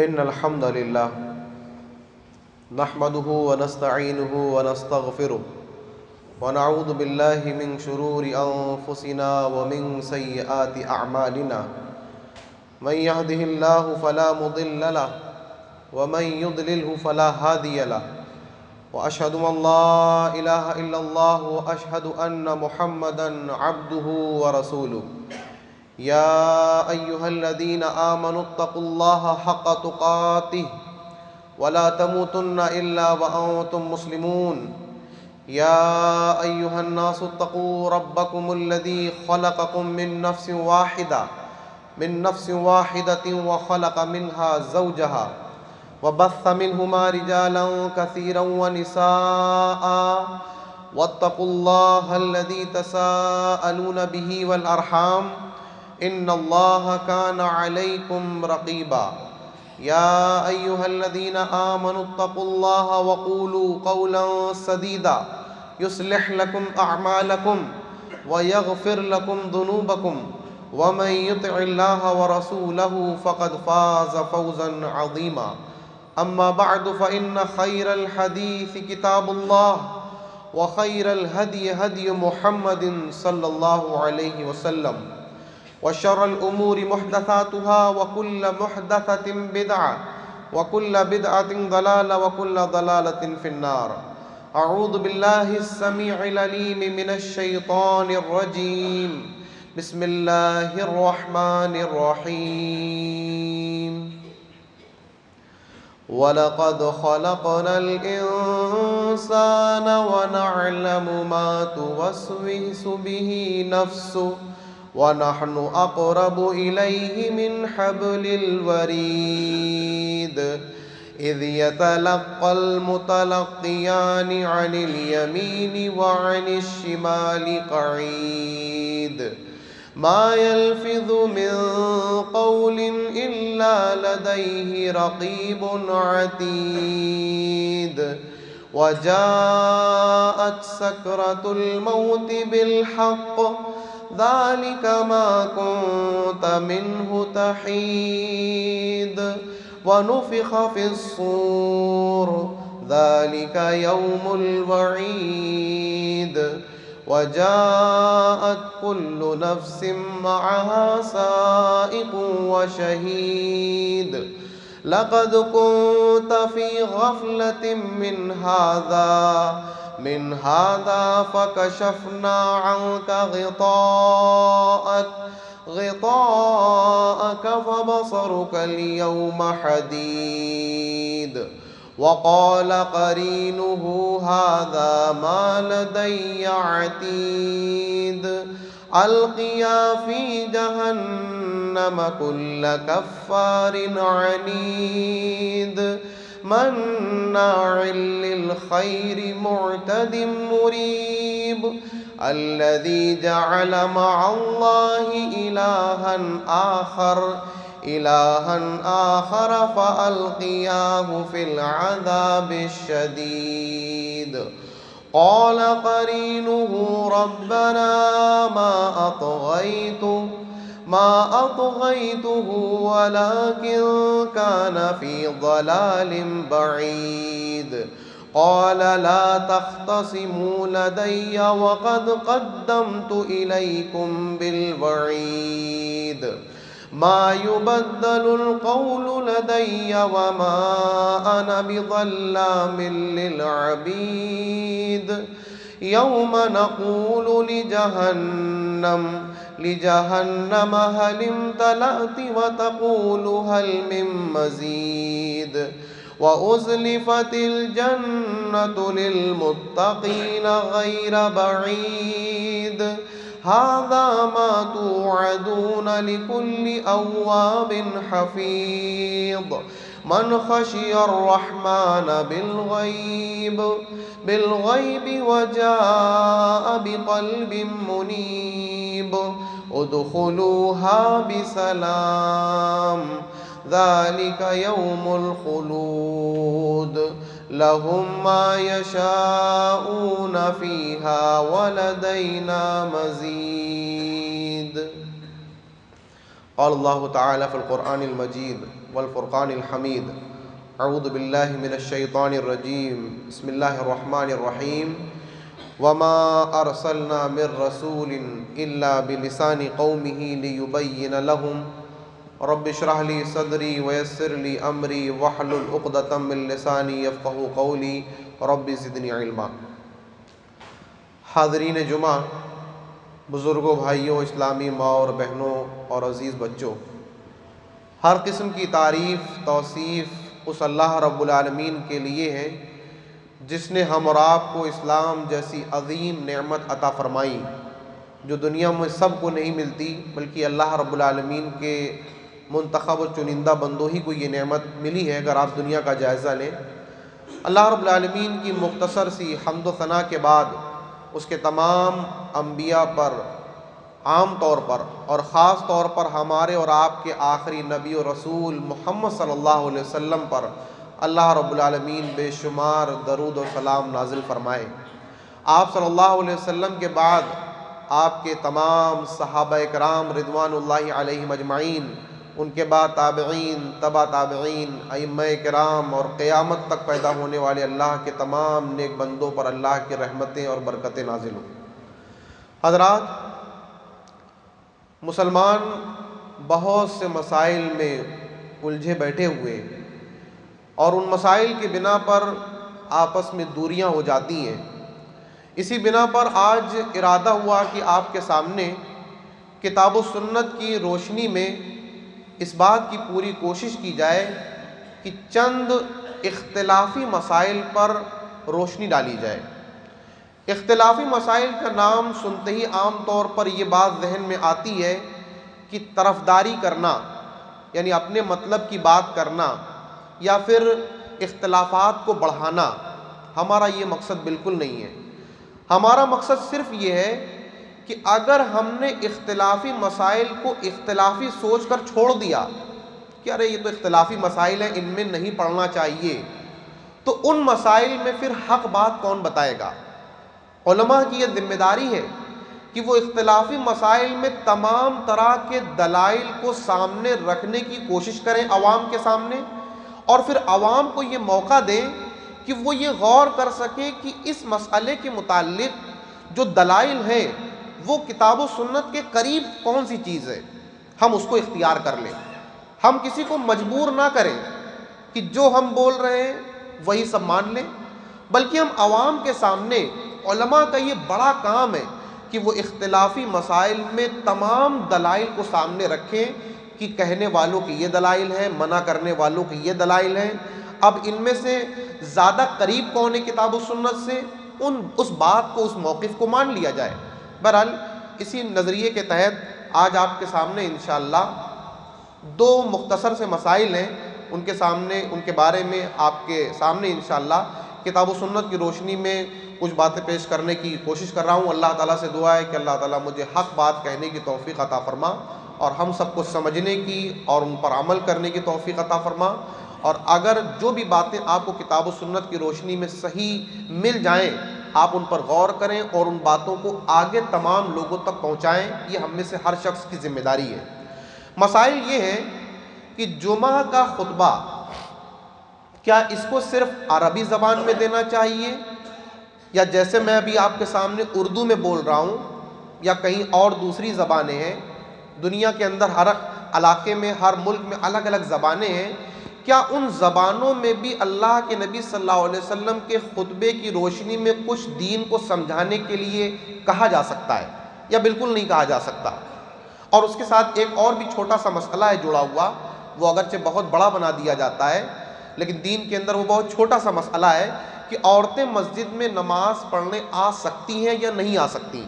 إن الحمد لله نحمده ونستعينه ونستغفره ونعوذ بالله من شرور أنفسنا ومن سيئات أعمالنا من يهده الله فلا مضل له ومن يضلله فلا هادي له وأشهد أن لا إله إلا الله وأشهد أن محمدا عبده ورسوله يا أيها الذين آمنوا اتقوا الله حق تقاته ولا تموتن إلا وأنتم مسلمون يا أيها الناس اتقوا ربكم الذي خلقكم من نفس واحدة وخلق منها زوجها وبث منهما رجالا كثيرا ونساء واتقوا الله الذي تساءلون به والأرحام إن الله كان عليكم رقيبا يا أيها الذين آمنوا اتقوا الله وقولوا قولا سديدا يصلح لكم أعمالكم ويغفر لكم ذنوبكم ومن يطع الله ورسوله فقد فاز فوزا عظيما أما بعد فإن خير الحديث كتاب الله وخير الهدي هدي محمد صلى الله عليه وسلم وشر الأمور محدثاتها وكل محدثة بدعة وكل بدعة ضلالة وكل ضلالة في النار. أعوذ بالله السميع العليم من الشيطان الرجيم. بسم الله الرحمن الرحيم. وَلَقَدْ خَلَقْنَا الْإِنسَانَ وَنَعْلَمُ مَا تُوَسْوِسُ بِهِ نَفْسُهُ وَنَحْنُ أَقْرَبُ إِلَيْهِ مِنْ حَبْلِ الْوَرِيدِ إِذْ يَتَلَقَّى الْمُتَلَقِّيَانِ عَنِ الْيَمِينِ وَعَنِ الشِّمَالِ قَعِيدٌ ما يلفظ من قول إلا لديه رقيب عتيد وجاءت سكرة الموت بالحق ذلك ما كنت منه تحيد ونفخ في الصور ذلك يوم الوعيد وجاءت كل نفس معها سائق وشهيد لقد كنت في غفلة من هذا فكشفنا عنك غطاءك فبصرك اليوم حديد وقال قرينه هذا ما لدي عتيد ألقيا في جهنم كل كفار عنيد مناع للخير معتد مريب الذي جعل مع الله إلها آخر فألقياه في العذاب الشديد قال قرينه ربنا ما أطغيته ولكن كان في ضلال بعيد قال لا تختصموا لدي وقد قدمت إليكم بالوعيد ما يبدل القول لدي وما أنا بظلام للعبيد يوم نقول لجهنم هل امتلأت وتقول هل من مزيد وأزلفت الجنة للمتقين غير بعيد هذا ما توعدون لكل أواب حفيظ من خشي الرحمن بالغيب وجاء بقلب منيب ادخلوها بسلام ذلك يوم الخلود لهم ما يشاءون فيها ولدينا مزيد قال اللہ تعالی فی القرآن المجید والفرقان الحمید اعوذ باللہ من الشیطان الرجیم بسم اللہ الرحمن الرحیم وما ارسلنا من رسول الا بلسان قومه ليبين لهم رب اشرح لي صدری ویسر لي امری واحلل عقدۃ من لسانی یفقهوا قولی رب زدنی علما۔ حاضرین جمعہ، بزرگوں، بھائیوں، اسلامی ماں اور بہنوں اور عزیز بچوں، ہر قسم کی تعریف توصیف اس اللہ رب العالمین کے لیے ہے جس نے ہم اور آپ کو اسلام جیسی عظیم نعمت عطا فرمائی جو دنیا میں سب کو نہیں ملتی، بلکہ اللہ رب العالمین کے منتخب و چنندہ بندوں ہی کو یہ نعمت ملی ہے۔ اگر آپ دنیا کا جائزہ لیں، اللہ رب العالمین کی مختصر سی حمد و ثنا کے بعد اس کے تمام انبیاء پر عام طور پر اور خاص طور پر ہمارے اور آپ کے آخری نبی و رسول محمد صلی اللہ علیہ وسلم پر اللہ رب العالمین بے شمار درود و سلام نازل فرمائے۔ آپ صلی اللہ علیہ وسلم کے بعد آپ کے تمام صحابہ کرام رضوان اللہ علیہم اجمعین، ان کے بعد تابعین، تبع تابعین، ائمہ کرام اور قیامت تک پیدا ہونے والے اللہ کے تمام نیک بندوں پر اللہ کی رحمتیں اور برکتیں نازل ہوں۔ حضرات، مسلمان بہت سے مسائل میں الجھے بیٹھے ہوئے اور ان مسائل کی بنا پر آپس میں دوریاں ہو جاتی ہیں۔ اسی بنا پر آج ارادہ ہوا کہ آپ کے سامنے کتاب و سنت کی روشنی میں اس بات کی پوری کوشش کی جائے کہ چند اختلافی مسائل پر روشنی ڈالی جائے۔ اختلافی مسائل کا نام سنتے ہی عام طور پر یہ بات ذہن میں آتی ہے کہ طرفداری کرنا، یعنی اپنے مطلب کی بات کرنا یا پھر اختلافات کو بڑھانا۔ ہمارا یہ مقصد بالکل نہیں ہے۔ ہمارا مقصد صرف یہ ہے کہ اگر ہم نے اختلافی مسائل کو اختلافی سوچ کر چھوڑ دیا کہ ارے یہ تو اختلافی مسائل ہیں، ان میں نہیں پڑھنا چاہیے، تو ان مسائل میں پھر حق بات کون بتائے گا؟ علماء کی یہ ذمہ داری ہے کہ وہ اختلافی مسائل میں تمام طرح کے دلائل کو سامنے رکھنے کی کوشش کریں عوام کے سامنے، اور پھر عوام کو یہ موقع دیں کہ وہ یہ غور کر سکیں کہ اس مسئلے کے متعلق جو دلائل ہیں وہ کتاب و سنت کے قریب کون سی چیز ہے، ہم اس کو اختیار کر لیں۔ ہم کسی کو مجبور نہ کریں کہ جو ہم بول رہے ہیں وہی سب مان لیں، بلکہ ہم عوام کے سامنے، علماء کا یہ بڑا کام ہے کہ وہ اختلافی مسائل میں تمام دلائل کو سامنے رکھیں کہ کہنے والوں کی یہ دلائل ہیں، منع کرنے والوں کی یہ دلائل ہیں۔ اب ان میں سے زیادہ قریب کون ہے کتاب و سنت سے، اس بات کو، اس موقف کو مان لیا جائے۔ بہرحال اسی نظریے کے تحت آج آپ کے سامنے انشاءاللہ دو مختصر سے مسائل ہیں، ان کے بارے میں آپ کے سامنے انشاءاللہ کتاب و سنت کی روشنی میں کچھ باتیں پیش کرنے کی کوشش کر رہا ہوں۔ اللہ تعالیٰ سے دعا ہے کہ اللہ تعالیٰ مجھے حق بات کہنے کی توفیق عطا فرما اور ہم سب کو سمجھنے کی اور ان پر عمل کرنے کی توفیق عطا فرما، اور اگر جو بھی باتیں آپ کو کتاب و سنت کی روشنی میں صحیح مل جائیں آپ ان پر غور کریں اور ان باتوں کو آگے تمام لوگوں تک پہنچائیں۔ یہ ہم میں سے ہر شخص کی ذمہ داری ہے۔ مسائل یہ ہیں کہ جمعہ کا خطبہ کیا اس کو صرف عربی زبان میں دینا چاہیے، یا جیسے میں ابھی آپ کے سامنے اردو میں بول رہا ہوں یا کہیں اور دوسری زبانیں ہیں، دنیا کے اندر ہر علاقے میں، ہر ملک میں الگ الگ زبانیں ہیں، کیا ان زبانوں میں بھی اللہ کے نبی صلی اللہ علیہ وسلم کے خطبے کی روشنی میں کچھ دین کو سمجھانے کے لیے کہا جا سکتا ہے یا بالکل نہیں کہا جا سکتا؟ اور اس کے ساتھ ایک اور بھی چھوٹا سا مسئلہ ہے جڑا ہوا، وہ اگرچہ بہت بڑا بنا دیا جاتا ہے لیکن دین کے اندر وہ بہت چھوٹا سا مسئلہ ہے کہ عورتیں مسجد میں نماز پڑھنے آ سکتی ہیں یا نہیں آ سکتی۔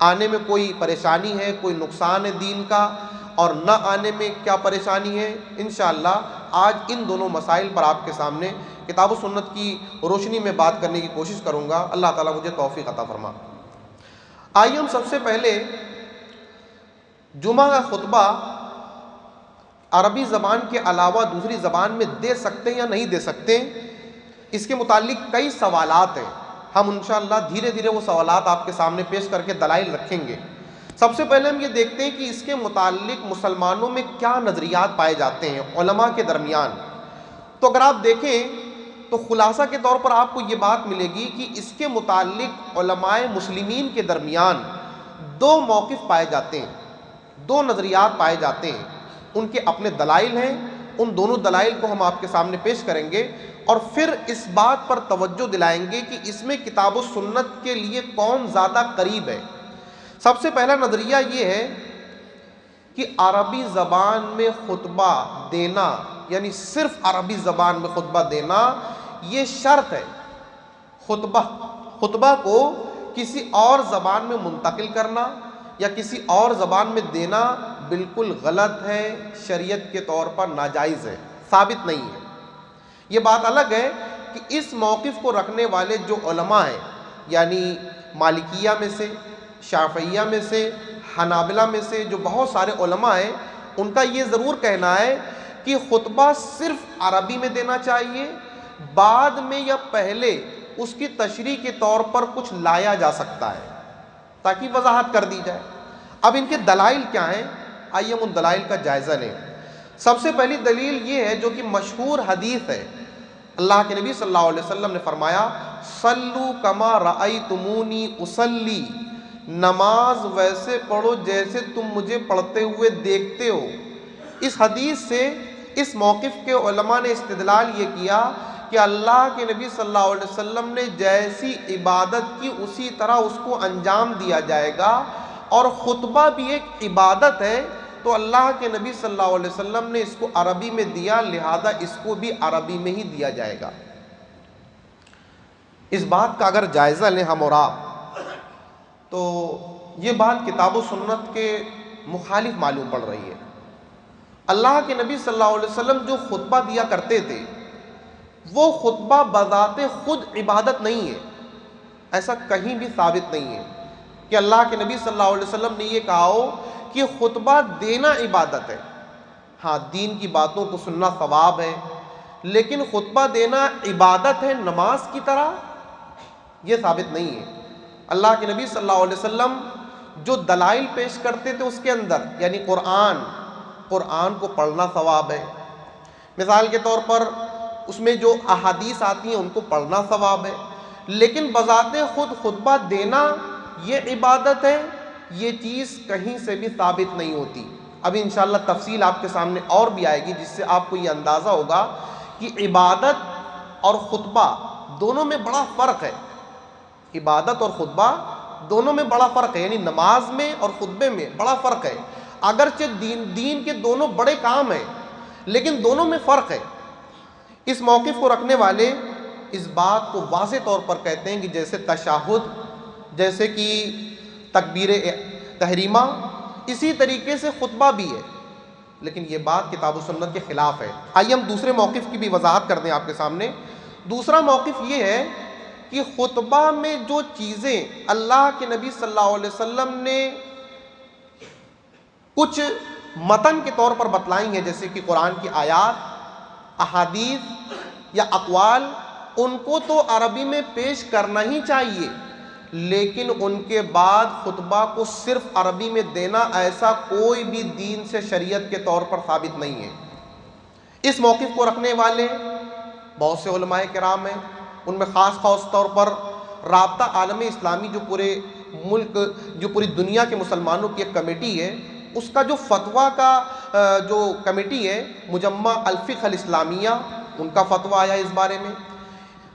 آنے میں کوئی پریشانی ہے، کوئی نقصان ہے دین کا، اور نہ آنے میں کیا پریشانی ہے؟ انشاءاللہ آج ان دونوں مسائل پر آپ کے سامنے کتاب و سنت کی روشنی میں بات کرنے کی کوشش کروں گا۔ اللہ تعالیٰ مجھے توفیق عطا فرما۔ آئیے ہم سب سے پہلے جمعہ کا خطبہ عربی زبان کے علاوہ دوسری زبان میں دے سکتے ہیں یا نہیں دے سکتے، اس کے متعلق کئی سوالات ہیں۔ ہم انشاءاللہ دھیرے دھیرے وہ سوالات آپ کے سامنے پیش کر کے دلائل رکھیں گے۔ سب سے پہلے ہم یہ دیکھتے ہیں کہ اس کے متعلق مسلمانوں میں کیا نظریات پائے جاتے ہیں علماء کے درمیان۔ تو اگر آپ دیکھیں تو خلاصہ کے طور پر آپ کو یہ بات ملے گی کہ اس کے متعلق علماء مسلمین کے درمیان دو موقف پائے جاتے ہیں، دو نظریات پائے جاتے ہیں، ان کے اپنے دلائل ہیں۔ ان دونوں دلائل کو ہم آپ کے سامنے پیش کریں گے اور پھر اس بات پر توجہ دلائیں گے کہ اس میں کتاب و سنت کے لیے کون زیادہ قریب ہے۔ سب سے پہلا نظریہ یہ ہے کہ عربی زبان میں خطبہ دینا، یعنی صرف عربی زبان میں خطبہ دینا یہ شرط ہے۔ خطبہ کو کسی اور زبان میں منتقل کرنا یا کسی اور زبان میں دینا بالکل غلط ہے، شریعت کے طور پر ناجائز ہے، ثابت نہیں ہے۔ یہ بات الگ ہے کہ اس موقف کو رکھنے والے جو علماء ہیں، یعنی مالکیہ میں سے، شافعیہ میں سے، حنابلہ میں سے جو بہت سارے علماء ہیں، ان کا یہ ضرور کہنا ہے کہ خطبہ صرف عربی میں دینا چاہیے، بعد میں یا پہلے اس کی تشریح کے طور پر کچھ لایا جا سکتا ہے تاکہ وضاحت کر دی جائے۔ اب ان کے دلائل کیا ہیں؟ آئیے ہم ان دلائل کا جائزہ لیں۔ سب سے پہلی دلیل یہ ہے جو کہ مشہور حدیث ہے، اللہ کے نبی صلی اللہ علیہ وسلم نے فرمایا صلو کما رأیتمونی اصلی، نماز ویسے پڑھو جیسے تم مجھے پڑھتے ہوئے دیکھتے ہو۔ اس حدیث سے اس موقف کے علماء نے استدلال یہ کیا کہ اللہ کے نبی صلی اللہ علیہ وسلم نے جیسی عبادت کی اسی طرح اس کو انجام دیا جائے گا، اور خطبہ بھی ایک عبادت ہے تو اللہ کے نبی صلی اللہ علیہ وسلم نے اس کو عربی میں دیا، لہذا اس کو بھی عربی میں ہی دیا جائے گا۔ اس بات کا اگر جائزہ لیں ہم اور آپ تو یہ بات کتاب و سنت کے مخالف معلوم پڑ رہی ہے۔ اللہ کے نبی صلی اللہ علیہ وسلم جو خطبہ دیا کرتے تھے وہ خطبہ بذات خود عبادت نہیں ہے، ایسا کہیں بھی ثابت نہیں ہے کہ اللہ کے نبی صلی اللہ علیہ وسلم نے یہ کہا ہو کہ خطبہ دینا عبادت ہے۔ ہاں، دین کی باتوں کو سننا ثواب ہے، لیکن خطبہ دینا عبادت ہے نماز کی طرح، یہ ثابت نہیں ہے۔ اللہ کے نبی صلی اللہ علیہ وسلم جو دلائل پیش کرتے تھے اس کے اندر، یعنی قرآن کو پڑھنا ثواب ہے، مثال کے طور پر اس میں جو احادیث آتی ہیں ان کو پڑھنا ثواب ہے، لیکن بذات خود خطبہ دینا یہ عبادت ہے، یہ چیز کہیں سے بھی ثابت نہیں ہوتی۔ ابھی انشاءاللہ تفصیل آپ کے سامنے اور بھی آئے گی جس سے آپ کو یہ اندازہ ہوگا کہ عبادت اور خطبہ دونوں میں بڑا فرق ہے۔ عبادت اور خطبہ دونوں میں بڑا فرق ہے، یعنی نماز میں اور خطبے میں بڑا فرق ہے۔ اگرچہ دین کے دونوں بڑے کام ہیں لیکن دونوں میں فرق ہے۔ اس موقف کو رکھنے والے اس بات کو واضح طور پر کہتے ہیں کہ جیسے تشہد، جیسے کہ تکبیر تحریمہ، اسی طریقے سے خطبہ بھی ہے، لیکن یہ بات کتاب و سنت کے خلاف ہے۔ آئیے ہم دوسرے موقف کی بھی وضاحت کر دیں آپ کے سامنے۔ دوسرا موقف یہ ہے کہ خطبہ میں جو چیزیں اللہ کے نبی صلی اللہ علیہ وسلم نے کچھ متن کے طور پر بتلائی ہیں، جیسے کہ قرآن کی آیات، احادیث یا اقوال، ان کو تو عربی میں پیش کرنا ہی چاہیے، لیکن ان کے بعد خطبہ کو صرف عربی میں دینا ایسا کوئی بھی دین سے شریعت کے طور پر ثابت نہیں ہے۔ اس موقف کو رکھنے والے بہت سے علماء کرام ہیں، ان میں خاص طور پر رابطہ عالم اسلامی جو پورے ملک، جو پوری دنیا کے مسلمانوں کی ایک کمیٹی ہے، اس کا جو فتویٰ کا جو کمیٹی ہے مجمع الفقہ الاسلامیہ، ان کا فتویٰ آیا اس بارے میں،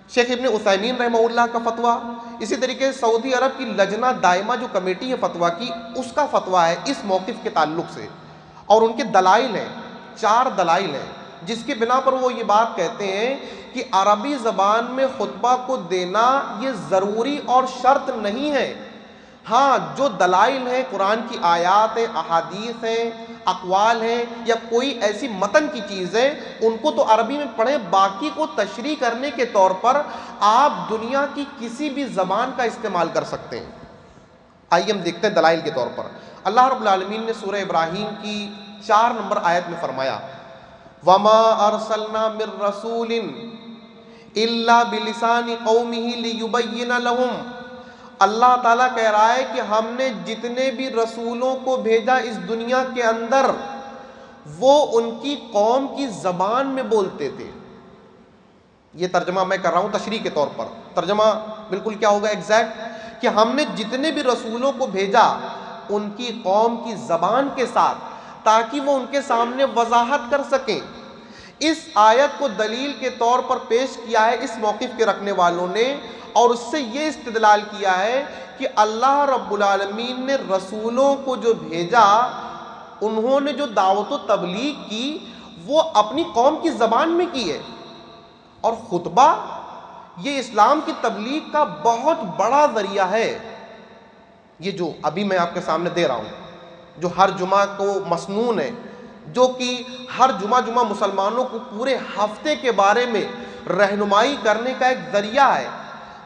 شیخ ابن عثیمین رحمہ اللہ کا فتویٰ، اسی طریقے سے سعودی عرب کی لجنہ دائمہ جو کمیٹی ہے فتویٰ کی، اس کا فتویٰ ہے اس موقف کے تعلق سے، اور ان کے دلائل ہیں، 4 دلائل ہیں جس کی بنا پر وہ یہ بات کہتے ہیں کہ عربی زبان میں خطبہ کو دینا یہ ضروری اور شرط نہیں ہے۔ ہاں، جو دلائل ہیں، قرآن کی آیات ہیں، احادیث ہیں، اقوال ہیں، یا کوئی ایسی متن کی چیز ہے، ان کو تو عربی میں پڑھیں، باقی کو تشریح کرنے کے طور پر آپ دنیا کی کسی بھی زبان کا استعمال کر سکتے ہیں۔ آئیے ہم دیکھتے ہیں دلائل کے طور پر۔ اللہ رب العالمین نے سورہ ابراہیم کی 4 نمبر آیت میں فرمایا وَمَا أَرْسَلْنَا مِن رَّسُولٍ إِلَّا بِلِسَانِ قَوْمِهِ لِيُبَيِّنَ لَهُمْ، اللہ تعالیٰ کہہ رہا ہے کہ ہم نے جتنے بھی رسولوں کو بھیجا اس دنیا کے اندر وہ ان کی قوم کی زبان میں بولتے تھے. یہ ترجمہ میں کر رہا ہوں تشریح کے طور پر. ترجمہ بالکل کیا ہوگا ایگزیکٹ کہ ہم نے جتنے بھی رسولوں کو بھیجا ان کی قوم کی زبان کے ساتھ تاکہ وہ ان کے سامنے وضاحت کر سکیں. اس آیت کو دلیل کے طور پر پیش کیا ہے اس موقف کے رکھنے والوں نے، اور اس سے یہ استدلال کیا ہے کہ اللہ رب العالمین نے رسولوں کو جو بھیجا انہوں نے جو دعوت و تبلیغ کی وہ اپنی قوم کی زبان میں کی ہے. اور خطبہ یہ اسلام کی تبلیغ کا بہت بڑا ذریعہ ہے. یہ جو ابھی میں آپ کے سامنے دے رہا ہوں جو ہر جمعہ کو مسنون ہے، جو کہ ہر جمعہ مسلمانوں کو پورے ہفتے کے بارے میں رہنمائی کرنے کا ایک ذریعہ ہے،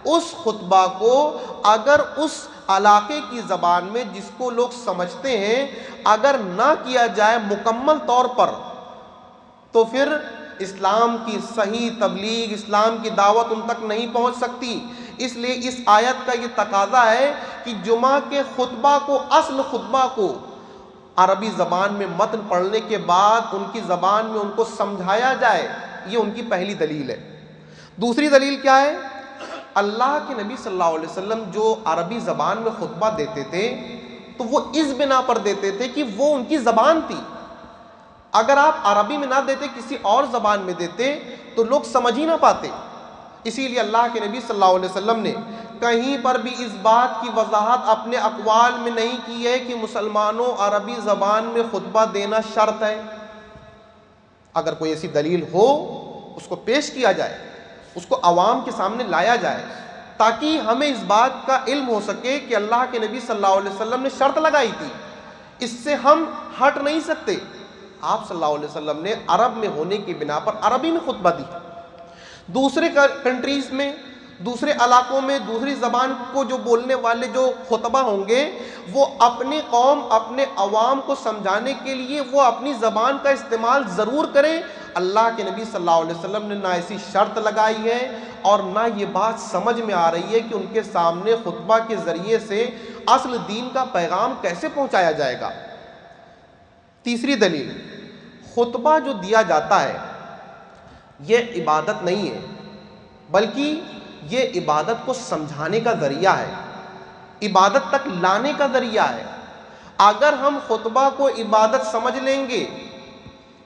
اس خطبہ کو اگر اس علاقے کی زبان میں جس کو لوگ سمجھتے ہیں اگر نہ کیا جائے مکمل طور پر تو پھر اسلام کی صحیح تبلیغ، اسلام کی دعوت ان تک نہیں پہنچ سکتی. اس لیے اس آیت کا یہ تقاضا ہے کہ جمعہ کے خطبہ کو، اصل خطبہ کو عربی زبان میں متن پڑھنے کے بعد ان کی زبان میں ان کو سمجھایا جائے. یہ ان کی پہلی دلیل ہے. دوسری دلیل کیا ہے؟ اللہ کے نبی صلی اللہ علیہ وسلم جو عربی زبان میں خطبہ دیتے تھے تو وہ اس بنا پر دیتے تھے کہ وہ ان کی زبان تھی. اگر آپ عربی میں نہ دیتے کسی اور زبان میں دیتے تو لوگ سمجھ ہی نہ پاتے. اسی لیے اللہ کے نبی صلی اللہ علیہ وسلم نے کہیں پر بھی اس بات کی وضاحت اپنے اقوال میں نہیں کی ہے کہ مسلمانوں عربی زبان میں خطبہ دینا شرط ہے. اگر کوئی ایسی دلیل ہو اس کو پیش کیا جائے، اس کو عوام کے سامنے لایا جائے تاکہ ہمیں اس بات کا علم ہو سکے کہ اللہ کے نبی صلی اللہ علیہ وسلم نے شرط لگائی تھی، اس سے ہم ہٹ نہیں سکتے. آپ صلی اللہ علیہ وسلم نے عرب میں ہونے کی بنا پر عربی میں خطبہ دی. دوسرے کنٹریز میں، دوسرے علاقوں میں دوسری زبان کو جو بولنے والے جو خطبہ ہوں گے وہ اپنی قوم، اپنے عوام کو سمجھانے کے لیے وہ اپنی زبان کا استعمال ضرور کریں. اللہ کے نبی صلی اللہ علیہ وسلم نے نہ ایسی شرط لگائی ہے اور نہ یہ بات سمجھ میں آ رہی ہے کہ ان کے سامنے خطبہ کے ذریعے سے اصل دین کا پیغام کیسے پہنچایا جائے گا. تیسری دلیل، خطبہ جو دیا جاتا ہے یہ عبادت نہیں ہے بلکہ یہ عبادت کو سمجھانے کا ذریعہ ہے، عبادت تک لانے کا ذریعہ ہے. اگر ہم خطبہ کو عبادت سمجھ لیں گے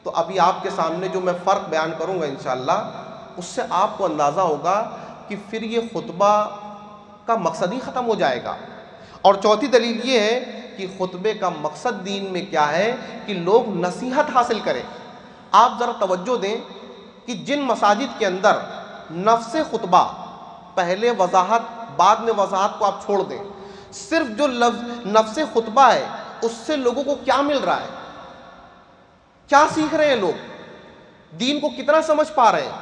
تو ابھی آپ کے سامنے جو میں فرق بیان کروں گا انشاءاللہ اس سے آپ کو اندازہ ہوگا کہ پھر یہ خطبہ کا مقصد ہی ختم ہو جائے گا. اور چوتھی دلیل یہ ہے کہ خطبے کا مقصد دین میں کیا ہے کہ لوگ نصیحت حاصل کریں. آپ ذرا توجہ دیں کہ جن مساجد کے اندر نفس خطبہ، پہلے وضاحت بعد میں وضاحت کو آپ چھوڑ دیں، صرف جو لفظ نفس خطبہ ہے اس سے لوگوں کو کیا مل رہا ہے، کیا سیکھ رہے ہیں لوگ، دین کو کتنا سمجھ پا رہے ہیں.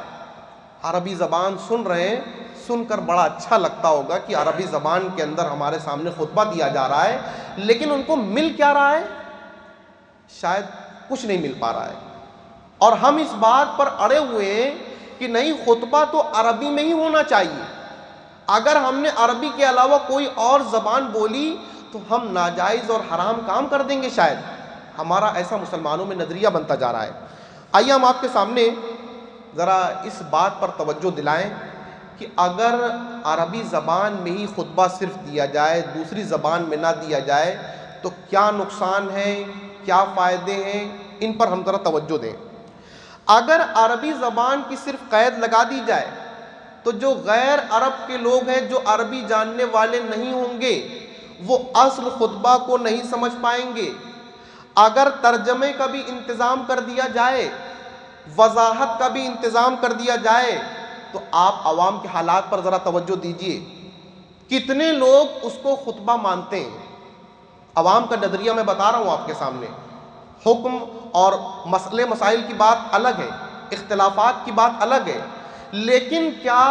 عربی زبان سن رہے ہیں، سن کر بڑا اچھا لگتا ہوگا کہ عربی زبان کے اندر ہمارے سامنے خطبہ دیا جا رہا ہے، لیکن ان کو مل کیا رہا ہے؟ شاید کچھ نہیں مل پا رہا ہے. اور ہم اس بات پر اڑے ہوئے ہیں کہ نہیں، خطبہ تو عربی میں ہی ہونا چاہیے. اگر ہم نے عربی کے علاوہ کوئی اور زبان بولی تو ہم ناجائز اور حرام کام کر دیں گے. شاید ہمارا ایسا مسلمانوں میں نظریہ بنتا جا رہا ہے. آئیے ہم آپ کے سامنے ذرا اس بات پر توجہ دلائیں کہ اگر عربی زبان میں ہی خطبہ صرف دیا جائے، دوسری زبان میں نہ دیا جائے تو کیا نقصان ہے، کیا فائدے ہیں، ان پر ہم ذرا توجہ دیں. اگر عربی زبان کی صرف قید لگا دی جائے تو جو غیر عرب کے لوگ ہیں، جو عربی جاننے والے نہیں ہوں گے، وہ اصل خطبہ کو نہیں سمجھ پائیں گے. اگر ترجمے کا بھی انتظام کر دیا جائے، وضاحت کا بھی انتظام کر دیا جائے تو آپ عوام کے حالات پر ذرا توجہ دیجئے. کتنے لوگ اس کو خطبہ مانتے ہیں؟ عوام کا نظریہ میں بتا رہا ہوں آپ کے سامنے. حکم اور مسئلے مسائل کی بات الگ ہے، اختلافات کی بات الگ ہے، لیکن کیا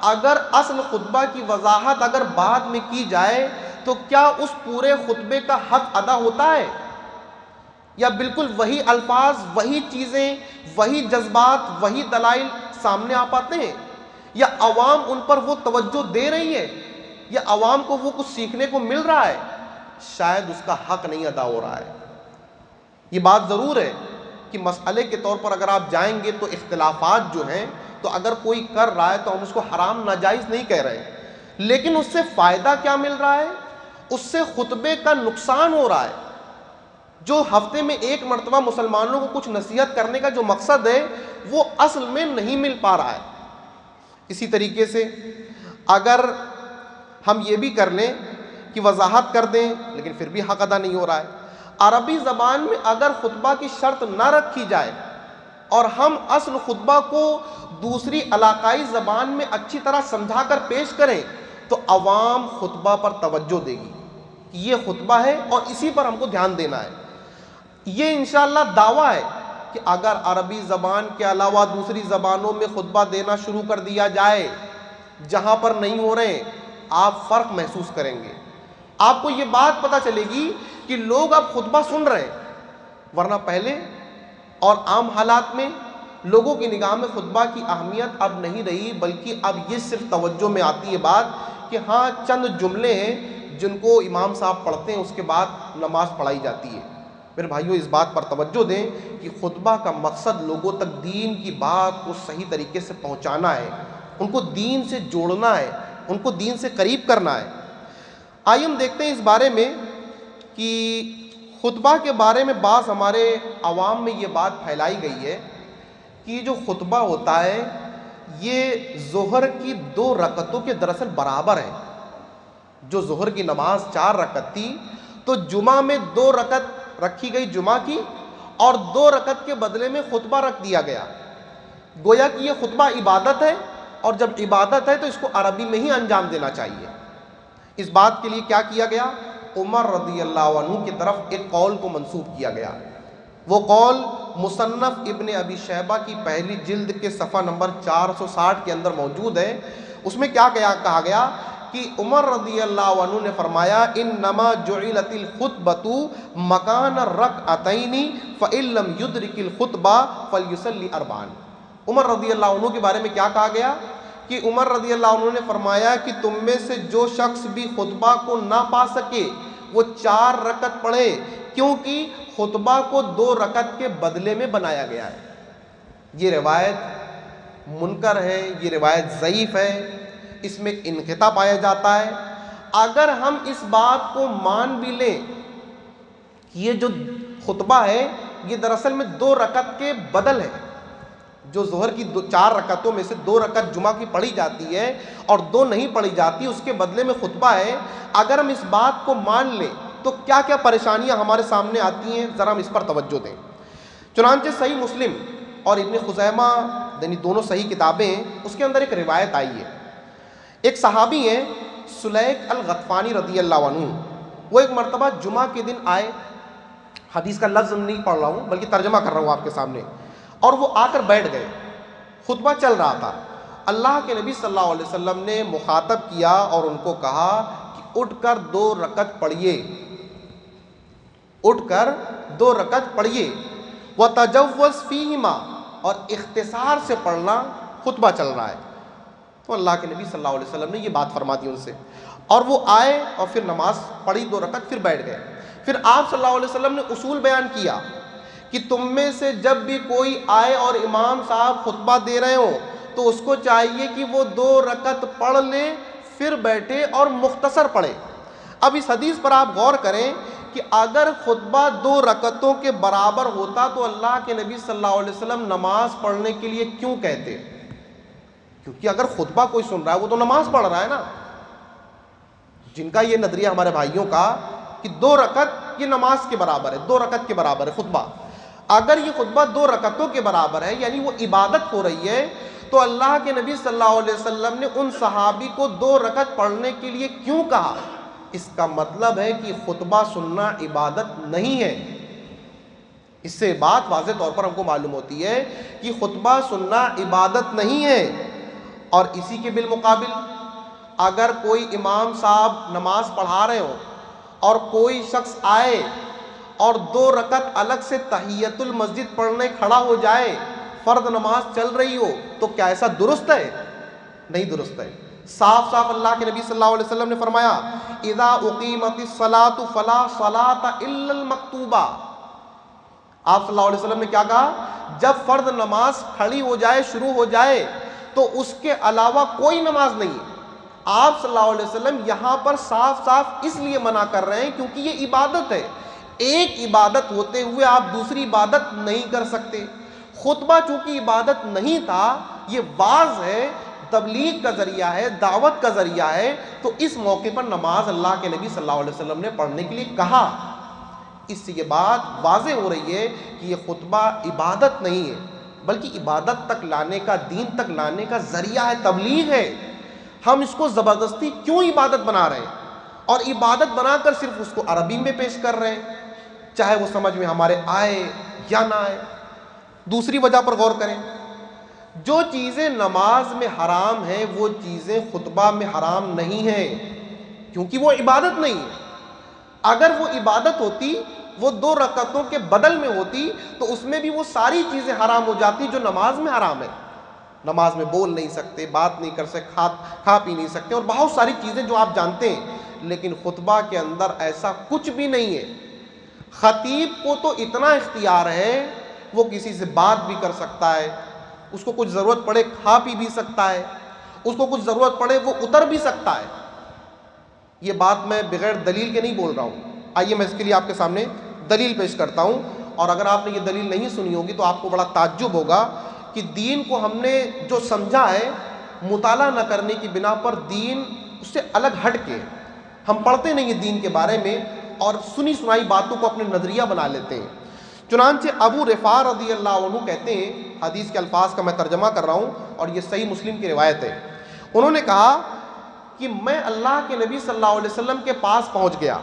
اگر اصل خطبہ کی وضاحت اگر بعد میں کی جائے تو کیا اس پورے خطبے کا حق ادا ہوتا ہے؟ یا بالکل وہی الفاظ، وہی چیزیں، وہی جذبات، وہی دلائل سامنے آ پاتے ہیں؟ یا عوام ان پر وہ توجہ دے رہی ہے؟ یا عوام کو وہ کچھ سیکھنے کو مل رہا ہے، شاید اس کا حق نہیں ادا ہو رہا ہے۔ یہ بات ضرور ہے کہ مسئلے کے طور پر اگر آپ جائیں گے تو اختلافات جو ہیں، تو اگر کوئی کر رہا ہے تو ہم اس کو حرام ناجائز نہیں کہہ رہے، لیکن اس سے فائدہ کیا مل رہا ہے؟ اس سے خطبے کا نقصان ہو رہا ہے۔ جو ہفتے میں ایک مرتبہ مسلمانوں کو کچھ نصیحت کرنے کا جو مقصد ہے وہ اصل میں نہیں مل پا رہا ہے۔ اسی طریقے سے اگر ہم یہ بھی کر لیں کہ وضاحت کر دیں لیکن پھر بھی حق ادا نہیں ہو رہا ہے۔ عربی زبان میں اگر خطبہ کی شرط نہ رکھی جائے اور ہم اصل خطبہ کو دوسری علاقائی زبان میں اچھی طرح سمجھا کر پیش کریں تو عوام خطبہ پر توجہ دے گی کہ یہ خطبہ ہے اور اسی پر ہم کو دھیان دینا ہے۔ یہ انشاءاللہ دعویٰ ہے کہ اگر عربی زبان کے علاوہ دوسری زبانوں میں خطبہ دینا شروع کر دیا جائے جہاں پر نہیں ہو رہے، آپ فرق محسوس کریں گے۔ آپ کو یہ بات پتہ چلے گی کہ لوگ اب خطبہ سن رہے ہیں، ورنہ پہلے اور عام حالات میں لوگوں کی نگاہ میں خطبہ کی اہمیت اب نہیں رہی، بلکہ اب یہ صرف توجہ میں آتی ہے بات کہ ہاں چند جملے ہیں جن کو امام صاحب پڑھتے ہیں، اس کے بعد نماز پڑھائی جاتی ہے۔ میرے بھائیوں، اس بات پر توجہ دیں کہ خطبہ کا مقصد لوگوں تک دین کی بات کو صحیح طریقے سے پہنچانا ہے، ان کو دین سے جوڑنا ہے، ان کو دین سے قریب کرنا ہے۔ آئیے ہم دیکھتے ہیں اس بارے میں کہ خطبہ کے بارے میں بعض ہمارے عوام میں یہ بات پھیلائی گئی ہے کہ یہ جو خطبہ ہوتا ہے یہ ظہر کی 2 رکعتوں کے دراصل برابر ہے۔ جو ظہر کی نماز 4 رکعت تھی تو جمعہ میں 2 رکعت رکھی گئی جمعہ کی، اور 2 رکعت کے بدلے میں خطبہ رکھ دیا گیا۔ گویا کہ یہ خطبہ عبادت ہے، اور جب عبادت ہے تو اس کو عربی میں ہی انجام دینا چاہیے۔ اس بات کے لیے کیا کیا گیا؟ عمر رضی اللہ عنہ کی طرف ایک قول کو منسوب کیا گیا۔ وہ قول مصنف ابن ابی شیبہ کی پہلی جلد کے صفحہ نمبر 460 کے اندر موجود ہے۔ اس میں کیا کہا گیا کہ عمر رضی اللہ عنہ نے فرمایا انما جعلت الخطبۃ مکان الرکعتین فإن لم يدرک الخطبہ فلیصلی 4۔ عمر رضی اللہ عنہ کے بارے میں کیا کہا گیا کہ عمر رضی اللہ عنہ نے فرمایا کہ تم میں سے جو شخص بھی خطبہ کو نہ پا سکے وہ 4 رکعت پڑھے، کیونکہ خطبہ کو 2 رکعت کے بدلے میں بنایا گیا ہے۔ یہ روایت منکر ہے، یہ روایت ضعیف ہے، اس میں انقطاع پایا جاتا ہے۔ اگر ہم اس بات کو مان بھی لیں کہ یہ جو خطبہ ہے یہ دراصل میں 2 رکعت کے بدل ہے، جو ظہر کی 4 رکعتوں میں سے 2 رکعت جمعہ کی پڑھی جاتی ہے اور 2 نہیں پڑھی جاتی، اس کے بدلے میں خطبہ ہے، اگر ہم اس بات کو مان لیں تو کیا کیا پریشانیاں ہمارے سامنے آتی ہیں، ذرا ہم اس پر توجہ دیں۔ چنانچہ صحیح مسلم اور ابن خزیمہ یعنی دونوں صحیح کتابیں ہیں، اس کے اندر ایک روایت آئی ہے۔ ایک صحابی ہیں سلیک الغطفانی رضی اللہ عنہ، وہ ایک مرتبہ جمعہ کے دن آئے، حدیث کا لفظ نہیں پڑھ رہا ہوں بلکہ ترجمہ کر رہا ہوں آپ کے سامنے، اور وہ آ کر بیٹھ گئے، خطبہ چل رہا تھا۔ اللہ کے نبی صلی اللہ علیہ وسلم نے مخاطب کیا اور ان کو کہا کہ اٹھ کر 2 رکعت پڑھیے، اٹھ کر 2 رکعت پڑھیے، وَتَجَوَّزْ فِيهِمَا، اور اختصار سے پڑھنا، خطبہ چل رہا ہے۔ تو اللہ کے نبی صلی اللہ علیہ وسلم نے یہ بات فرما دی ان سے، اور وہ آئے اور پھر نماز پڑھی 2 رکعت، پھر بیٹھ گئے۔ پھر آپ صلی اللہ علیہ وسلم نے اصول بیان کیا کہ تم میں سے جب بھی کوئی آئے اور امام صاحب خطبہ دے رہے ہوں تو اس کو چاہیے کہ وہ 2 رکعت پڑھ لے، پھر بیٹھے اور مختصر پڑھے۔ اب اس حدیث پر آپ غور کریں کہ اگر خطبہ 2 رکعتوں کے برابر ہوتا تو اللہ کے نبی صلی اللہ علیہ وسلم نماز پڑھنے کے لیے کیوں کہتے؟ کیونکہ اگر خطبہ کوئی سن رہا ہے وہ تو نماز پڑھ رہا ہے نا۔ جن کا یہ نظریہ ہمارے بھائیوں کا کہ 2 رکعت یہ نماز کے برابر ہے، 2 رکعت کے برابر ہے خطبہ، اگر یہ خطبہ 2 رکعتوں کے برابر ہے یعنی وہ عبادت ہو رہی ہے، تو اللہ کے نبی صلی اللہ علیہ وسلم نے ان صحابی کو 2 رکعت پڑھنے کے لیے کیوں کہا؟ اس کا مطلب ہے کہ خطبہ سننا عبادت نہیں ہے۔ اس سے بات واضح طور پر ہم کو معلوم ہوتی ہے کہ خطبہ سننا عبادت نہیں ہے۔ اور اسی کے بالمقابل اگر کوئی امام صاحب نماز پڑھا رہے ہوں اور کوئی شخص آئے اور 2 رکعت الگ سے تحیت المسجد پڑھنے کھڑا ہو جائے، فرض نماز چل رہی ہو، تو کیا ایسا درست ہے؟ نہیں درست ہے۔ صاف صاف اللہ کے نبی صلی اللہ علیہ وسلم نے فرمایا اذا اقیمت الصلاۃ فلا صلاۃ الا المکتوبہ. آپ صلی اللہ علیہ وسلم نے کیا کہا؟ جب فرض نماز کھڑی ہو جائے، شروع ہو جائے، تو اس کے علاوہ کوئی نماز نہیں ہے. آپ صلی اللہ علیہ وسلم یہاں پر صاف صاف اس لیے منع کر رہے ہیں کیونکہ یہ عبادت ہے. ایک عبادت ہوتے ہوئے آپ دوسری عبادت نہیں کر سکتے. خطبہ چونکہ عبادت نہیں تھا، یہ واعظ ہے، تبلیغ کا ذریعہ ہے، دعوت کا ذریعہ ہے، تو اس موقع پر نماز اللہ کے نبی صلی اللہ علیہ وسلم نے پڑھنے کے لیے کہا. اس سے یہ بات واضح ہو رہی ہے کہ یہ خطبہ عبادت نہیں ہے، بلکہ عبادت تک لانے کا، دین تک لانے کا ذریعہ ہے، تبلیغ ہے. ہم اس کو زبردستی کیوں عبادت بنا رہے ہیں، اور عبادت بنا کر صرف اس کو عربی میں پیش کر رہے ہیں، چاہے وہ سمجھ میں ہمارے آئے یا نہ آئے. دوسری وجہ پر غور کریں، جو چیزیں نماز میں حرام ہیں وہ چیزیں خطبہ میں حرام نہیں ہیں، کیونکہ وہ عبادت نہیں ہے. اگر وہ عبادت ہوتی، وہ 2 رکعتوں کے بدل میں ہوتی، تو اس میں بھی وہ ساری چیزیں حرام ہو جاتی جو نماز میں حرام ہے. نماز میں بول نہیں سکتے، بات نہیں کر سکتے، کھا پی نہیں سکتے، اور بہت ساری چیزیں جو آپ جانتے ہیں. لیکن خطبہ کے اندر ایسا کچھ بھی نہیں ہے. خطیب کو تو اتنا اختیار ہے، وہ کسی سے بات بھی کر سکتا ہے، اس کو کچھ ضرورت پڑے کھا پی بھی سکتا ہے، اس کو کچھ ضرورت پڑے وہ اتر بھی سکتا ہے. یہ بات میں بغیر دلیل کے نہیں بول رہا ہوں. آئیے میں اس کے لیے آپ کے سامنے دلیل پیش کرتا ہوں، اور اگر آپ نے یہ دلیل نہیں سنی ہوگی تو آپ کو بڑا تعجب ہوگا کہ دین کو ہم نے جو سمجھا ہے، مطالعہ نہ کرنے کی بنا پر دین اس سے الگ ہٹ کے ہم پڑھتے نہیں ہیں دین کے بارے میں، اور سنی سنائی باتوں کو اپنے نظریہ بنا لیتے ہیں. چنانچہ ابو رفاع رضی اللہ عنہ کہتے ہیں، حدیث کے الفاظ کا میں ترجمہ کر رہا ہوں اور یہ صحیح مسلم کی روایت ہے. انہوں نے کہا کہ میں اللہ کے نبی صلی اللہ علیہ وسلم کے پاس پہنچ گیا،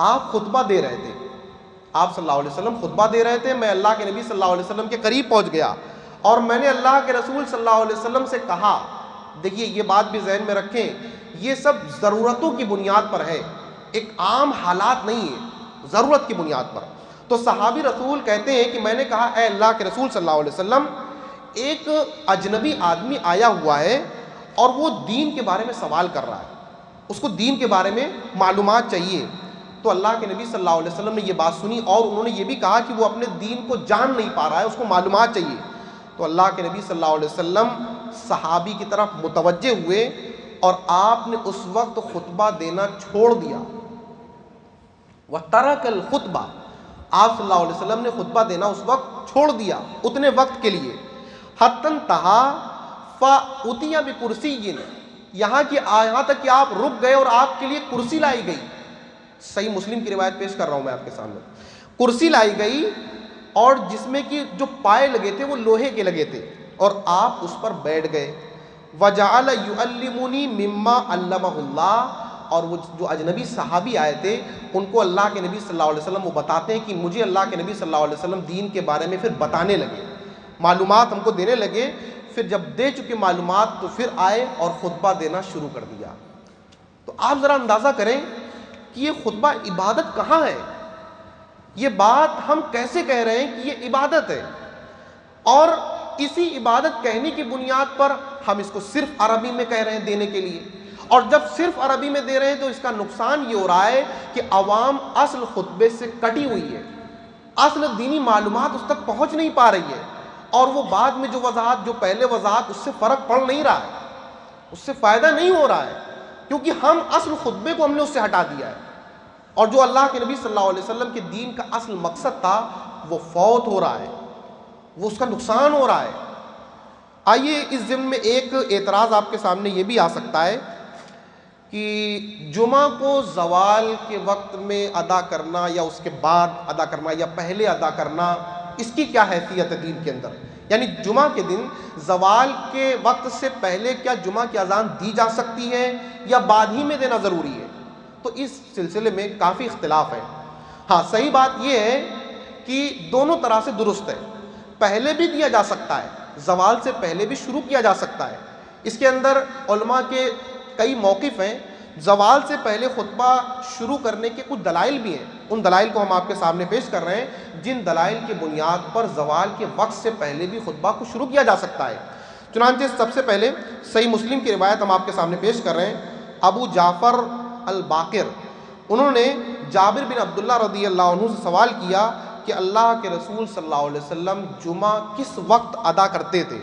آپ خطبہ دے رہے تھے، آپ صلی اللہ علیہ وسلم خطبہ دے رہے تھے، میں اللہ کے نبی صلی اللہ علیہ وسلم کے قریب پہنچ گیا، اور میں نے اللہ کے رسول صلی اللہ علیہ وسلم سے کہا. دیکھیے یہ بات بھی ذہن میں رکھیں، یہ سب ضرورتوں کی بنیاد پر ہے، ایک عام حالات نہیں ہے، ضرورت کی بنیاد پر. تو صحابی رسول کہتے ہیں کہ میں نے کہا اے اللہ کے رسول صلی اللہ علیہ وسلم، ایک اجنبی آدمی آیا ہوا ہے اور وہ دین کے بارے میں سوال کر رہا ہے، اس کو دین کے بارے میں معلومات چاہیے. تو اللہ کے نبی صلی اللہ علیہ وسلم نے یہ بات سنی، اور انہوں نے یہ بھی کہا کہ وہ اپنے دین کو جان نہیں پا رہا ہے، اس کو معلومات چاہیے. تو اللہ کے نبی صلی اللہ علیہ وسلم صحابی کی طرف متوجہ ہوئے، اور آپ نے اس وقت خطبہ دینا چھوڑ دیا. وَتَرَكَ الْخُطْبَةَ، آپ صلی اللہ علیہ وسلم نے خطبہ دینا اس وقت چھوڑ دیا، اتنے وقت کے لیے. حَتَّى انْتَهَا فَأُتِيَ بِكُرْسِيٍّ، یہاں تک کہ آپ رک گئے اور آپ کے لیے کرسی لائی گئی. صحیح مسلم کی روایت پیش کر رہا ہوں میں آپ کے سامنے. کرسی لائی گئی اور جس میں کہ جو پائے لگے تھے وہ لوہے کے لگے تھے، اور آپ اس پر بیٹھ گئے. وَجَعَلَ يُعَلِّمُنِي مِمَّا عَلَّمَهُ اللَّهُ، اور وہ جو اجنبی صحابی آئے تھے ان کو اللہ کے نبی صلی اللہ علیہ وسلم وہ بتاتے ہیں کہ مجھے اللہ کے نبی صلی اللہ علیہ وسلم دین کے بارے میں پھر بتانے لگے، معلومات ہم کو دینے لگے. پھر جب دے چکے معلومات تو پھر آئے اور خطبہ دینا شروع کر دیا. تو آپ ذرا اندازہ کریں کہ یہ خطبہ عبادت کہاں ہے؟ یہ بات ہم کیسے کہہ رہے ہیں کہ یہ عبادت ہے، اور اسی عبادت کہنے کی بنیاد پر ہم اس کو صرف عربی میں کہہ رہے ہیں دینے کے لیے. اور جب صرف عربی میں دے رہے ہیں تو اس کا نقصان یہ ہو رہا ہے کہ عوام اصل خطبے سے کٹی ہوئی ہے، اصل دینی معلومات اس تک پہنچ نہیں پا رہی ہے، اور وہ بعد میں جو وضاحت، جو پہلے وضاحت، اس سے فرق پڑ نہیں رہا ہے، اس سے فائدہ نہیں ہو رہا ہے، کیونکہ ہم اصل خطبے کو ہم نے اس سے ہٹا دیا ہے، اور جو اللہ کے نبی صلی اللہ علیہ وسلم کے دین کا اصل مقصد تھا وہ فوت ہو رہا ہے، وہ اس کا نقصان ہو رہا ہے. آئیے اس ضمن میں ایک اعتراض آپ کے سامنے یہ بھی آ سکتا ہے کہ جمعہ کو زوال کے وقت میں ادا کرنا، یا اس کے بعد ادا کرنا، یا پہلے ادا کرنا، اس کی کیا حیثیت ہے دین کے اندر؟ یعنی جمعہ کے دن زوال کے وقت سے پہلے کیا جمعہ کی اذان دی جا سکتی ہے یا بعد ہی میں دینا ضروری ہے؟ تو اس سلسلے میں کافی اختلاف ہے. ہاں صحیح بات یہ ہے کہ دونوں طرح سے درست ہے، پہلے بھی دیا جا سکتا ہے، زوال سے پہلے بھی شروع کیا جا سکتا ہے. اس کے اندر علماء کے کئی موقف ہیں. زوال سے پہلے خطبہ شروع کرنے کے کچھ دلائل بھی ہیں، ان دلائل کو ہم آپ کے سامنے پیش کر رہے ہیں، جن دلائل کی بنیاد پر زوال کے وقت سے پہلے بھی خطبہ کو شروع کیا جا سکتا ہے. چنانچہ سب سے پہلے صحیح مسلم کی روایت ہم آپ کے سامنے پیش کر رہے ہیں. ابو جعفر الباقر انہوں نے جابر بن عبداللہ رضی اللہ عنہ سے سوال کیا کہ اللہ کے رسول صلی اللہ علیہ وسلم جمعہ کس وقت ادا کرتے تھے؟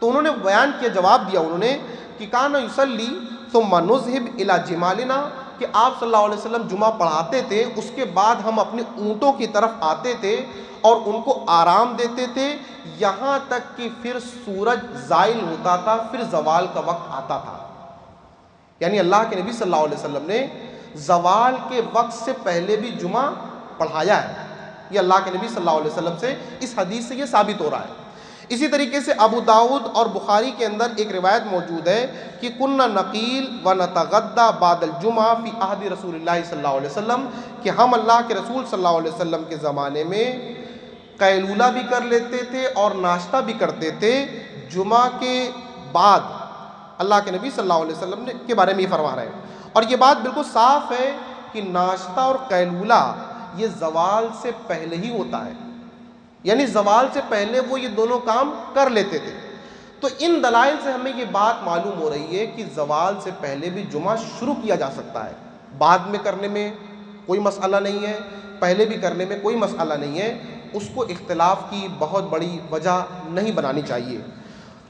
تو انہوں نے بیان کیا، جواب دیا انہوں نے کہ کان یصلی ثم نذهب الى جمالنا، کہ آپ صلی اللہ علیہ وسلم جمعہ پڑھاتے تھے، اس کے بعد ہم اپنے اونٹوں کی طرف آتے تھے اور ان کو آرام دیتے تھے یہاں تک کہ پھر سورج زائل ہوتا تھا، پھر زوال کا وقت آتا تھا. یعنی اللہ کے نبی صلی اللہ علیہ وسلم نے زوال کے وقت سے پہلے بھی جمعہ پڑھایا ہے. یہ اللہ کے نبی صلی اللہ علیہ وسلم سے اس حدیث سے یہ ثابت ہو رہا ہے. اسی طریقے سے ابو داؤد اور بخاری کے اندر ایک روایت موجود ہے کہ کننا نقیل و نتغدى بعد الجمعہ فی عہد رسول اللہ صلی اللہ علیہ وسلم، کہ ہم اللہ کے رسول صلی اللہ علیہ وسلم کے زمانے میں قیلولہ بھی کر لیتے تھے اور ناشتہ بھی کرتے تھے جمعہ کے بعد. اللہ کے نبی صلی اللہ علیہ وسلم کے بارے میں یہ فرما رہے ہیں. اور یہ بات بالکل صاف ہے کہ ناشتہ اور قیلولہ یہ زوال سے پہلے ہی ہوتا ہے، یعنی زوال سے پہلے وہ یہ دونوں کام کر لیتے تھے. تو ان دلائل سے ہمیں یہ بات معلوم ہو رہی ہے کہ زوال سے پہلے بھی جمعہ شروع کیا جا سکتا ہے. بعد میں کرنے میں کوئی مسئلہ نہیں ہے، پہلے بھی کرنے میں کوئی مسئلہ نہیں ہے. اس کو اختلاف کی بہت بڑی وجہ نہیں بنانی چاہیے.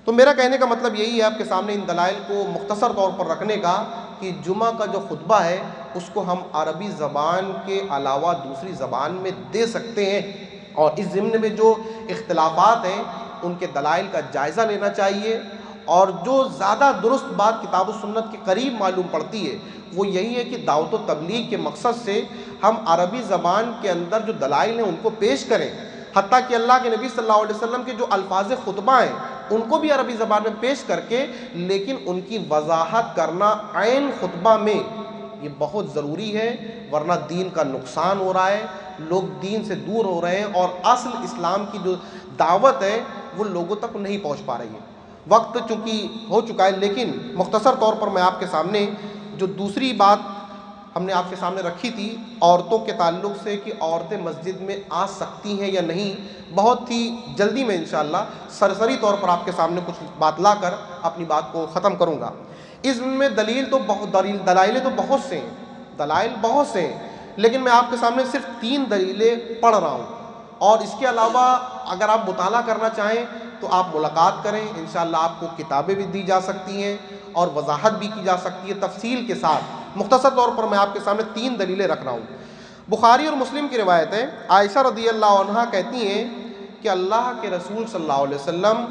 تو میرا کہنے کا مطلب یہی ہے آپ کے سامنے ان دلائل کو مختصر طور پر رکھنے کا کہ جمعہ کا جو خطبہ ہے اس کو ہم عربی زبان کے علاوہ دوسری زبان میں دے سکتے ہیں، اور اس ضمن میں جو اختلافات ہیں ان کے دلائل کا جائزہ لینا چاہیے. اور جو زیادہ درست بات کتاب و سنت کے قریب معلوم پڑتی ہے وہ یہی ہے کہ دعوت و تبلیغ کے مقصد سے ہم عربی زبان کے اندر جو دلائل ہیں ان کو پیش کریں. حتیٰ کہ اللہ کے نبی صلی اللہ علیہ وسلم کے جو الفاظ خطبہ ہیں ان کو بھی عربی زبان میں پیش کر کے، لیکن ان کی وضاحت کرنا عین خطبہ میں یہ بہت ضروری ہے، ورنہ دین کا نقصان ہو رہا ہے، لوگ دین سے دور ہو رہے ہیں اور اصل اسلام کی جو دعوت ہے وہ لوگوں تک نہیں پہنچ پا رہی ہے. وقت چونکہ ہو چکا ہے، لیکن مختصر طور پر میں آپ کے سامنے جو دوسری بات ہم نے آپ کے سامنے رکھی تھی عورتوں کے تعلق سے کہ عورتیں مسجد میں آ سکتی ہیں یا نہیں، بہت ہی جلدی میں انشاءاللہ سرسری طور پر آپ کے سامنے کچھ بات لا کر اپنی بات کو ختم کروں گا. اس میں دلائل تو بہت سے ہیں، دلائل بہت سے ہیں، لیکن میں آپ کے سامنے صرف 3 دلیلیں پڑھ رہا ہوں. اور اس کے علاوہ اگر آپ مطالعہ کرنا چاہیں تو آپ ملاقات کریں، انشاءاللہ آپ کو کتابیں بھی دی جا سکتی ہیں اور وضاحت بھی کی جا سکتی ہے تفصیل کے ساتھ. مختصر طور پر میں آپ کے سامنے 3 دلیلیں رکھ رہا ہوں. بخاری اور مسلم کی روایت ہے، عائشہ رضی اللہ عنہا کہتی ہیں کہ اللہ کے رسول صلی اللہ علیہ وسلم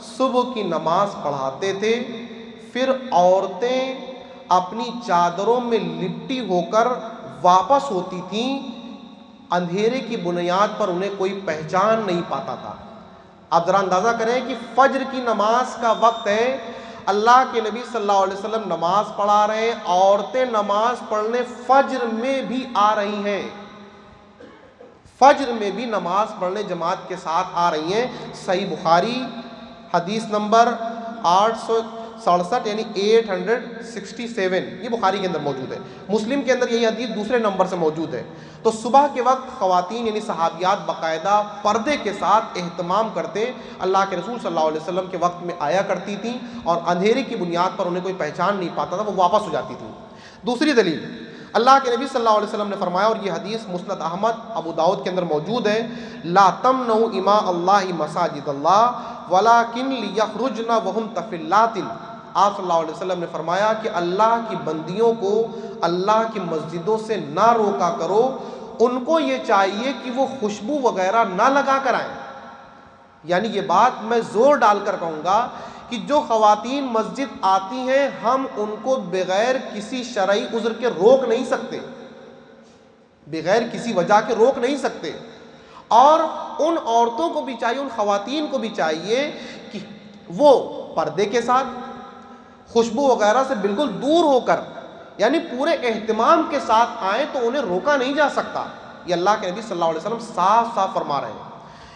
صبح کی نماز پڑھاتے تھے، پھر عورتیں اپنی چادروں میں لپٹی ہو کر واپس ہوتی تھیں، اندھیرے کی بنیاد پر انہیں کوئی پہچان نہیں پاتا تھا. آپ ذرا اندازہ کریں کہ فجر کی نماز کا وقت ہے، اللہ کے نبی صلی اللہ علیہ وسلم نماز پڑھا رہے ہیں، عورتیں نماز پڑھنے فجر میں بھی آ رہی ہیں، فجر میں بھی نماز پڑھنے جماعت کے ساتھ آ رہی ہیں. صحیح بخاری حدیث نمبر 867 یعنی 867 یہ بخاری کے اندر موجود ہے. مسلم کے اندر یہی حدیث دوسرے نمبر سے موجود ہے. تو صبح کے وقت خواتین یعنی صحابیات باقاعدہ پردے کے ساتھ اہتمام کرتے اللہ کے رسول صلی اللہ علیہ وسلم کے وقت میں آیا کرتی تھیں، اور اندھیرے کی بنیاد پر انہیں کوئی پہچان نہیں پاتا تھا، وہ واپس ہو جاتی تھیں. دوسری دلیل، اللہ کے نبی صلی اللہ علیہ وسلم نے فرمایا، اور یہ حدیث مسند احمد ابو داؤد کے اندر موجود ہے، لا تمنعوا اماء اللہ مساجد اللہ ولکن لیخرجن وہم تفلات. آپ صلی اللہ علیہ وسلم نے فرمایا کہ اللہ کی بندیوں کو اللہ کی مسجدوں سے نہ روکا کرو، ان کو یہ چاہیے کہ وہ خوشبو وغیرہ نہ لگا کر آئیں. یعنی یہ بات میں زور ڈال کر کہوں گا کہ جو خواتین مسجد آتی ہیں ہم ان کو بغیر کسی شرعی عذر کے روک نہیں سکتے، بغیر کسی وجہ کے روک نہیں سکتے. اور ان عورتوں کو بھی چاہیے، ان خواتین کو بھی چاہیے کہ وہ پردے کے ساتھ خوشبو وغیرہ سے بالکل دور ہو کر یعنی پورے اہتمام کے ساتھ آئیں، تو انہیں روکا نہیں جا سکتا. یہ اللہ کے نبی صلی اللہ علیہ وسلم صاف صاف فرما رہے ہیں.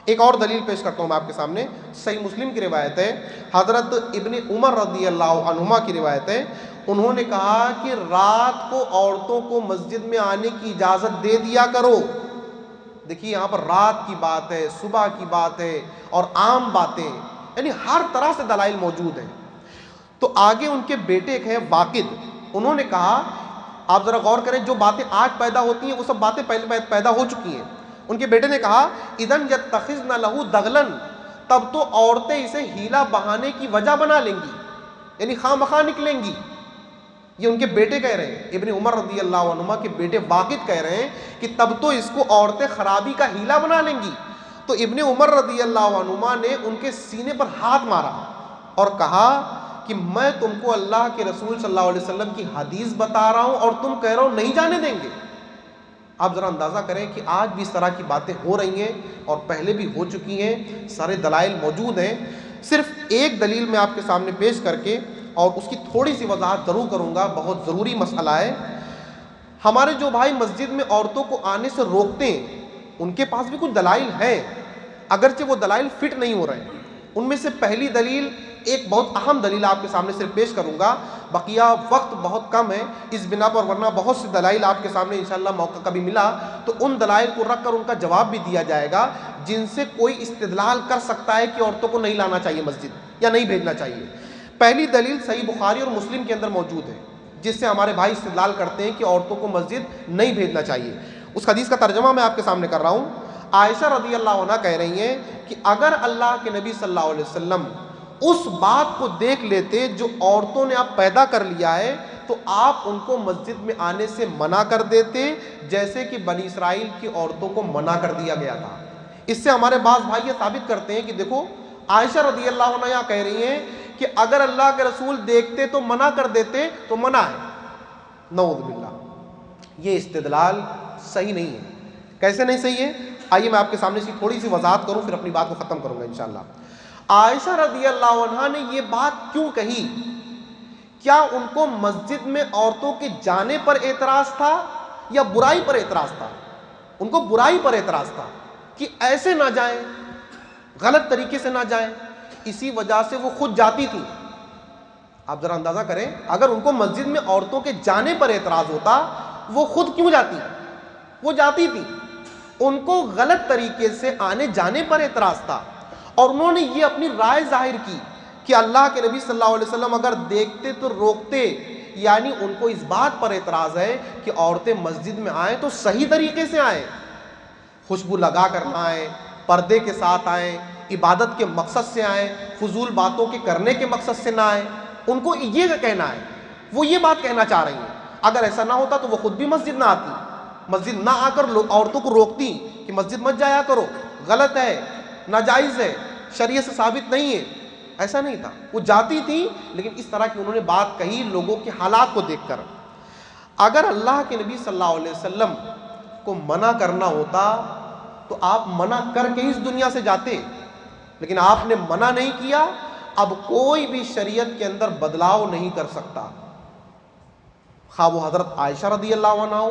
ایک اور دلیل پیش کرتا ہوں میں آپ کے سامنے، صحیح مسلم کی روایت ہے، حضرت ابن عمر رضی اللہ عنہما کی روایت ہے، انہوں نے کہا کہ رات کو عورتوں کو مسجد میں آنے کی اجازت دے دیا کرو. دیکھیے یہاں پر رات کی بات ہے، صبح کی بات ہے اور عام باتیں. یعنی ہر طرح سے دلائل موجود ہیں۔ تو آگے ان کے بیٹے ایک ہیں واقد، انہوں نے کہا، آپ ذرا غور کریں، جو باتیں آج پیدا ہوتی ہیں وہ سب باتیں پہلے پیدا ہو چکی ہیں۔ ان کے بیٹے نے کہا اذن یتخذن لہ دغلن، تب تو عورتیں اسے ہیلا بہانے کی وجہ بنا لیں گی، یعنی خواہ مخواہ نکلیں گی۔ یہ ان کے بیٹے کہہ رہے ہیں، ابن عمر رضی اللہ عنہما کے بیٹے واقد کہہ رہے ہیں کہ تب تو اس کو عورتیں خرابی کا ہیلا بنا لیں گی۔ تو ابن عمر رضی اللہ عنہما نے ان کے سینے پر ہاتھ مارا اور کہا کہ میں تم کو اللہ کے رسول صلی اللہ علیہ وسلم کی حدیث بتا رہا ہوں اور تم کہہ رہے ہو نہیں جانے دیں گے۔ آپ ذرا اندازہ کریں کہ آج بھی اس طرح کی باتیں ہو رہی ہیں اور پہلے بھی ہو چکی ہیں، سارے دلائل موجود ہیں۔ صرف ایک دلیل میں آپ کے سامنے پیش کر کے اور اس کی تھوڑی سی وضاحت ضرور کروں گا، بہت ضروری مسئلہ ہے۔ ہمارے جو بھائی مسجد میں عورتوں کو آنے سے روکتے ہیں، ان کے پاس بھی کچھ دلائل ہیں، اگرچہ وہ دلائل فٹ نہیں ہو رہے ہیں۔ ان میں سے پہلی دلیل، ایک بہت اہم دلیل آپ کے سامنے صرف پیش کروں گا، بقیہ وقت بہت کم ہے اس بنا پر، ورنہ بہت سی دلائل آپ کے سامنے انشاءاللہ موقع کبھی ملا تو ان دلائل کو رکھ کر ان کا جواب بھی دیا جائے گا، جن سے کوئی استدلال کر سکتا ہے کہ عورتوں کو نہیں لانا چاہیے مسجد یا نہیں بھیجنا چاہیے۔ پہلی دلیل صحیح بخاری اور مسلم کے اندر موجود ہے، جس سے ہمارے بھائی استدلال کرتے ہیں کہ عورتوں کو مسجد نہیں بھیجنا چاہیے۔ اس حدیث کا ترجمہ میں آپ کے سامنے کر رہا ہوں۔ عائشہ رضی اللہ عنہا کہہ رہی ہیں کہ اگر اللہ کے نبی صلی اللہ علیہ وسلم اس بات کو دیکھ لیتے جو عورتوں نے آپ پیدا کر لیا ہے تو آپ ان کو مسجد میں آنے سے منع کر دیتے، جیسے کہ بنی اسرائیل کی عورتوں کو منع کر دیا گیا تھا۔ اس سے ہمارے بعض بھائی یہ ثابت کرتے ہیں کہ دیکھو عائشہ رضی اللہ عنہا یہاں کہہ رہی ہیں کہ اگر اللہ کے رسول دیکھتے تو منع کر دیتے تو منع ہے، نعوذ باللہ۔ یہ استدلال صحیح نہیں ہے۔ کیسے نہیں صحیح ہے؟ آئیے میں آپ کے سامنے سے تھوڑی سی وضاحت کروں، پھر اپنی بات کو ختم کروں گا انشاءاللہ۔ عائشہ رضی اللہ عنہا نے یہ بات کیوں کہی؟ کیا ان کو مسجد میں عورتوں کے جانے پر اعتراض تھا یا برائی پر اعتراض تھا؟ ان کو برائی پر اعتراض تھا کہ ایسے نہ جائیں، غلط طریقے سے نہ جائیں، اسی وجہ سے وہ خود جاتی تھی۔ آپ ذرا اندازہ کریں، اگر ان کو مسجد میں عورتوں کے جانے پر اعتراض ہوتا وہ خود کیوں جاتی؟ وہ جاتی تھی۔ ان کو غلط طریقے سے آنے جانے پر اعتراض تھا اور انہوں نے یہ اپنی رائے ظاہر کی کہ اللہ کے نبی صلی اللہ علیہ وسلم اگر دیکھتے تو روکتے، یعنی ان کو اس بات پر اعتراض ہے کہ عورتیں مسجد میں آئیں تو صحیح طریقے سے آئیں، خوشبو لگا کر نہ آئیں، پردے کے ساتھ آئیں، عبادت کے مقصد سے آئیں، فضول باتوں کے کرنے کے مقصد سے نہ آئیں۔ ان کو یہ کہنا ہے، وہ یہ بات کہنا چاہ رہی ہیں۔ اگر ایسا نہ ہوتا تو وہ خود بھی مسجد نہ آتی، مسجد نہ آ کر عورتوں کو روکتی کہ مسجد مت جایا کرو، غلط ہے، ناجائز ہے، شریعت سے ثابت نہیں ہے۔ ایسا نہیں تھا، وہ جاتی تھی، لیکن اس طرح کی انہوں نے بات کہی لوگوں کے حالات کو دیکھ کر۔ اگر اللہ کے نبی صلی اللہ علیہ وسلم کو منع کرنا ہوتا تو آپ منع کر کے اس دنیا سے جاتے، لیکن آپ نے منع نہیں کیا۔ اب کوئی بھی شریعت کے اندر بدلاؤ نہیں کر سکتا، خواہ وہ حضرت عائشہ رضی اللہ عنہا ہو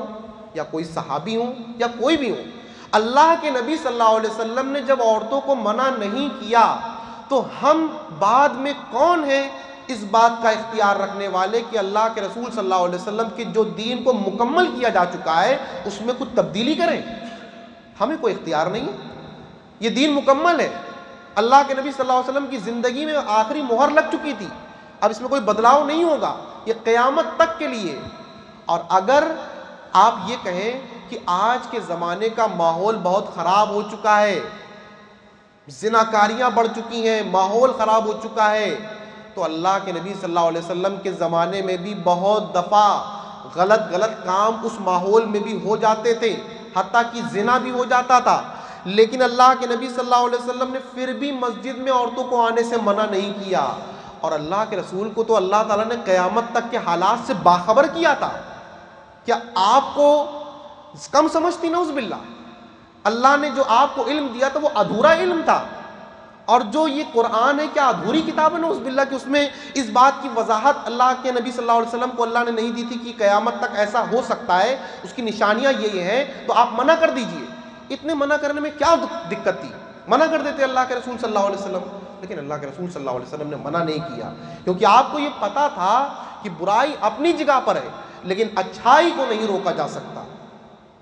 یا کوئی صحابی ہوں یا کوئی بھی ہوں۔ اللہ کے نبی صلی اللہ علیہ وسلم نے جب عورتوں کو منع نہیں کیا تو ہم بعد میں کون ہیں اس بات کا اختیار رکھنے والے کہ اللہ کے رسول صلی اللہ علیہ وسلم کے جو دین کو مکمل کیا جا چکا ہے اس میں کچھ تبدیلی کریں؟ ہمیں کوئی اختیار نہیں ہے، یہ دین مکمل ہے۔ اللہ کے نبی صلی اللہ علیہ وسلم کی زندگی میں آخری مہر لگ چکی تھی، اب اس میں کوئی بدلاؤ نہیں ہوگا، یہ قیامت تک کے لیے۔ اور اگر آپ یہ کہیں کہ آج کے زمانے کا ماحول بہت خراب ہو چکا ہے، زناکاریاں بڑھ چکی ہیں، ماحول خراب ہو چکا ہے، تو اللہ کے نبی صلی اللہ علیہ وسلم کے زمانے میں بھی بہت دفعہ غلط کام اس ماحول میں بھی ہو جاتے تھے، حتیٰ کہ زنا بھی ہو جاتا تھا، لیکن اللہ کے نبی صلی اللہ علیہ وسلم نے پھر بھی مسجد میں عورتوں کو آنے سے منع نہیں کیا۔ اور اللہ کے رسول کو تو اللہ تعالیٰ نے قیامت تک کے حالات سے باخبر کیا تھا۔ کیا آپ کو کم سمجھتی؟ نعوذ باللہ۔ اللہ نے جو آپ کو علم دیا تھا وہ ادھورا علم تھا، اور جو یہ قرآن ہے کیا ادھوری کتاب ہے؟ نعوذ باللہ کہ اس میں اس بات کی وضاحت اللہ کے نبی صلی اللہ علیہ وسلم کو اللہ نے نہیں دی تھی کہ قیامت تک ایسا ہو سکتا ہے، اس کی نشانیاں یہ ہیں، تو آپ منع کر دیجئے۔ اتنے منع کرنے میں کیا دقت تھی؟ منع کر دیتے اللہ کے رسول صلی اللہ علیہ وسلم، لیکن اللہ کے رسول صلی اللہ علیہ وسلم نے منع نہیں کیا، کیونکہ آپ کو یہ پتا تھا کہ برائی اپنی جگہ پر ہے لیکن اچھائی کو نہیں روکا جا سکتا،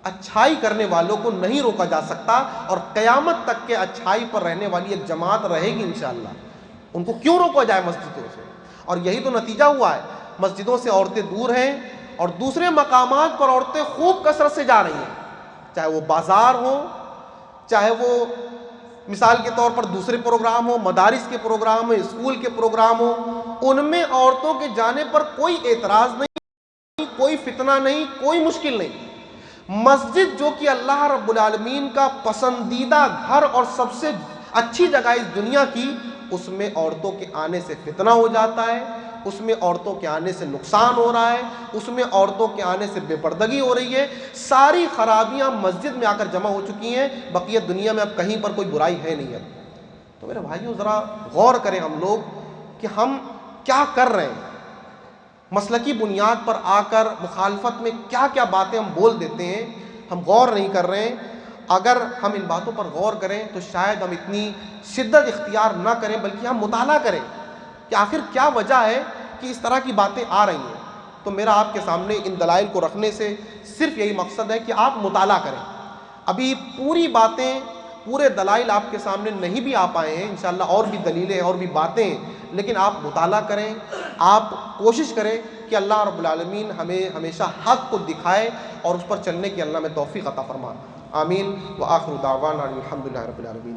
اچھائی کرنے والوں کو نہیں روکا جا سکتا، اور قیامت تک کے اچھائی پر رہنے والی ایک جماعت رہے گی انشاءاللہ۔ ان کو کیوں روکا جائے مسجدوں سے؟ اور یہی تو نتیجہ ہوا ہے، مسجدوں سے عورتیں دور ہیں اور دوسرے مقامات پر عورتیں خوب کثرت سے جا رہی ہیں، چاہے وہ بازار ہوں، چاہے وہ مثال کے طور پر دوسرے پروگرام ہوں، مدارس کے پروگرام ہوں، اسکول کے پروگرام ہوں، ان میں عورتوں کے جانے پر کوئی اعتراض نہیں، کوئی فتنہ نہیں، کوئی مشکل نہیں۔ مسجد جو کہ اللہ رب العالمین کا پسندیدہ گھر اور سب سے اچھی جگہ اس دنیا کی، اس میں عورتوں کے آنے سے فتنہ ہو جاتا ہے، اس میں عورتوں کے آنے سے نقصان ہو رہا ہے، اس میں عورتوں کے آنے سے بے پردگی ہو رہی ہے، ساری خرابیاں مسجد میں آ کر جمع ہو چکی ہیں، بقیہ دنیا میں اب کہیں پر کوئی برائی ہے نہیں ہے۔ تو میرے بھائیوں ذرا غور کریں ہم لوگ کہ ہم کیا کر رہے ہیں، مسلکی بنیاد پر آ کر مخالفت میں کیا کیا باتیں ہم بول دیتے ہیں، ہم غور نہیں کر رہے ہیں۔ اگر ہم ان باتوں پر غور کریں تو شاید ہم اتنی شدت اختیار نہ کریں، بلکہ ہم مطالعہ کریں کہ آخر کیا وجہ ہے کہ اس طرح کی باتیں آ رہی ہیں۔ تو میرا آپ کے سامنے ان دلائل کو رکھنے سے صرف یہی مقصد ہے کہ آپ مطالعہ کریں۔ ابھی پوری باتیں، پورے دلائل آپ کے سامنے نہیں بھی آ پائے ہیں، انشاءاللہ اور بھی دلیلیں اور بھی باتیں ہیں، لیکن آپ مطالعہ کریں، آپ کوشش کریں کہ اللہ رب العالمین ہمیں ہمیشہ حق کو دکھائے اور اس پر چلنے کی اللہ میں توفیق عطا فرما۔ آمین۔ وآخر دعوانا الحمدللہ رب العالمین۔